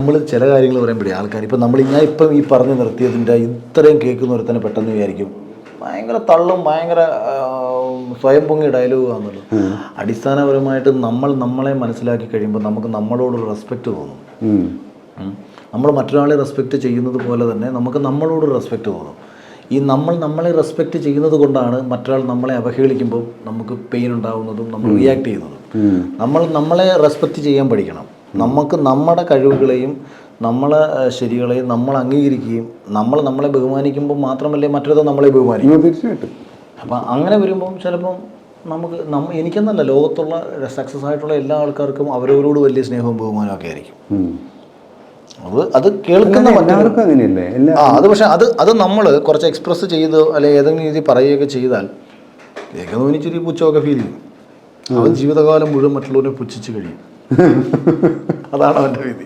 നമ്മൾ ചില കാര്യങ്ങൾ പറയുമ്പോഴേ ആൾക്കാർ ഇപ്പം ഞാൻ ഇപ്പം ഈ പറഞ്ഞു നിർത്തിയതിൻ്റെ ഇത്രയും കേൾക്കുന്നവർ തന്നെ പെട്ടെന്ന് വിചാരിക്കും ഭയങ്കര തള്ളും ഭയങ്കര സ്വയം പൊങ്ങി ഡയലോഗാണല്ലോ. അടിസ്ഥാനപരമായിട്ട് നമ്മളെ മനസ്സിലാക്കി കഴിയുമ്പോൾ നമുക്ക് നമ്മളോടൊരു റെസ്പെക്റ്റ് തോന്നും. നമ്മൾ മറ്റൊരാളെ റെസ്പെക്റ്റ് ചെയ്യുന്നത് പോലെ തന്നെ നമുക്ക് നമ്മളോടൊരു റെസ്പെക്റ്റ് തോന്നും. ഈ നമ്മളെ റെസ്പെക്റ്റ് ചെയ്യുന്നത് കൊണ്ടാണ് മറ്റൊരാൾ നമ്മളെ അവഹേളിക്കുമ്പോൾ നമുക്ക് പെയിൻ ഉണ്ടാകുന്നതും നമ്മൾ റിയാക്ട് ചെയ്യുന്നതും. നമ്മളെ റെസ്പെക്റ്റ് ചെയ്യാൻ പഠിക്കണം. നമുക്ക് നമ്മുടെ കഴിവുകളെയും നമ്മളെ ശരികളെയും നമ്മൾ അംഗീകരിക്കുകയും നമ്മളെ ബഹുമാനിക്കുമ്പോൾ മാത്രമല്ലേ മറ്റൊരു നമ്മളെ ബഹുമാനിക്കും. തീർച്ചയായിട്ടും. അപ്പം അങ്ങനെ വരുമ്പം ചിലപ്പം എനിക്കെന്നല്ല, ലോകത്തുള്ള സക്സസ് ആയിട്ടുള്ള എല്ലാ ആൾക്കാർക്കും അവരവരോട് വലിയ സ്നേഹവും ബഹുമാനവും ഒക്കെ ആയിരിക്കും. അത് കേൾക്കുന്ന എല്ലാവർക്കും അങ്ങനെയല്ലേ? അത് പക്ഷെ അത് നമ്മൾ കുറച്ച് എക്സ്പ്രസ് ചെയ്ത് അല്ലെങ്കിൽ ഏതെങ്കിലും രീതി പറയുകയൊക്കെ ചെയ്താൽ കേൾക്കുന്നവന് ഇച്ചിരി പുച്ഛമൊക്കെ ഫീൽ ചെയ്യും. അവൻ ജീവിതകാലം മുഴുവൻ മറ്റുള്ളവരെ പുച്ഛിച്ച് കഴിയും. അതാണ് അവൻ്റെ രീതി.